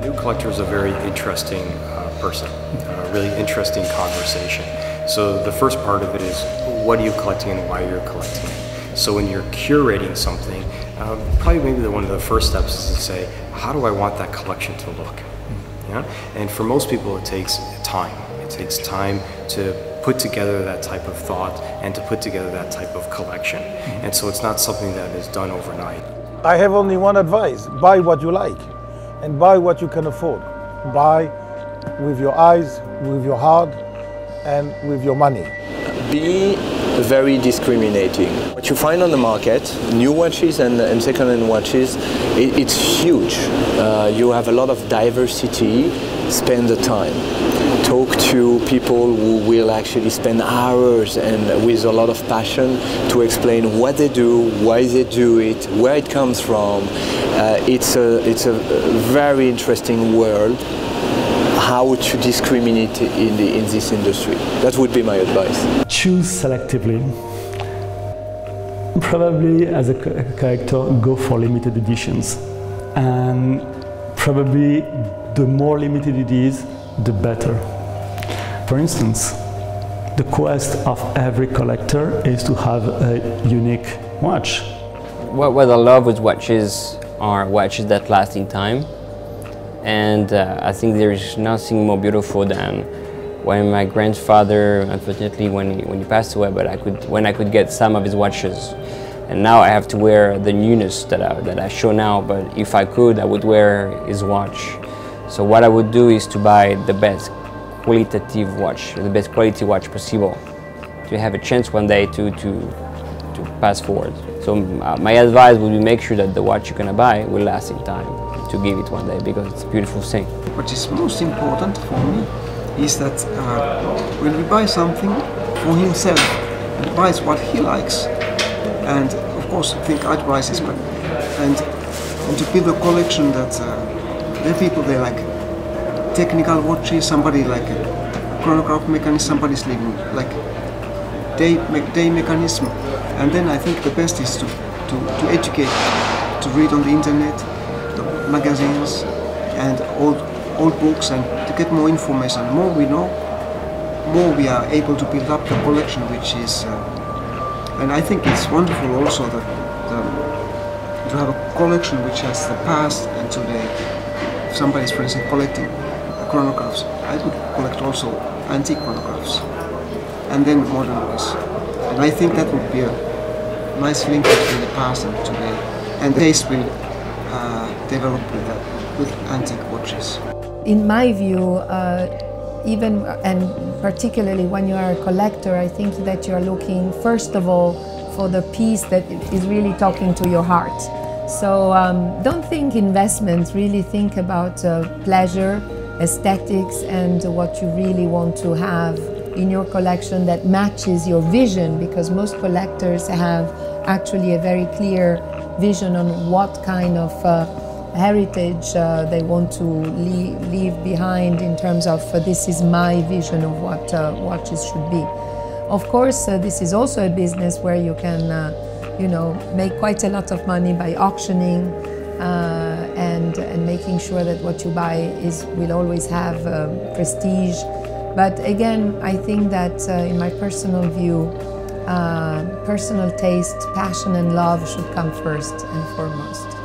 new collector is a very interesting person, a really interesting conversation. So the first part of it is, what are you collecting and why you're collecting it? So when you're curating something, probably maybe one of the first steps is to say, how do I want that collection to look? Yeah? And for most people it takes time. It takes time to put together that type of thought and to put together that type of collection. And so it's not something that is done overnight. I have only one advice: buy what you like and buy what you can afford. Buy with your eyes, with your heart and with your money. Be very discriminating. What you find on the market, new watches and second-hand watches, it's huge. You have a lot of diversity. Spend the time. Talk to people who will actually spend hours and with a lot of passion to explain what they do, why they do it, where it comes from. It's a very interesting world, how to discriminate in this industry. That would be my advice. Choose selectively. Probably as a collector, go for limited editions. And probably the more limited it is, the better. For instance, the quest of every collector is to have a unique watch. What I love with watches are watches that last in time. And I think there is nothing more beautiful than when my grandfather, unfortunately when he passed away, but when I could get some of his watches. And now I have to wear the newness that I show now, but if I could, I would wear his watch. So what I would do is to buy the best qualitative watch, the best quality watch possible, to have a chance one day to pass forward. So my advice would be make sure that the watch you're gonna buy will last in time, to give it one day, because it's a beautiful thing. What is most important for me is that when we buy something for himself, he buys what he likes, and of course I think advice, but and to build a collection that there are people they like technical watches, somebody like a chronograph mechanism, somebody's living like day mechanism, and then I think the best is to educate, to read on the internet, the magazines and old books, and to get more information. The more we know, more we are able to build up the collection, which is and I think it's wonderful also that to have a collection which has the past and today. If somebody is, for instance, collecting chronographs, I would collect also antique chronographs and then modern ones. And I think that would be a nice link between the past and today. And taste will develop with antique watches. In my view, even and particularly when you are a collector, I think that you are looking first of all for the piece that is really talking to your heart. So don't think investment, really think about pleasure, aesthetics, and what you really want to have in your collection that matches your vision, because most collectors have actually a very clear vision on what kind of heritage they want to leave behind in terms of this is my vision of what watches should be. Of course, this is also a business where you can you know, make quite a lot of money by auctioning and making sure that what you buy will always have prestige. But again, I think that in my personal view, personal taste, passion and love should come first and foremost.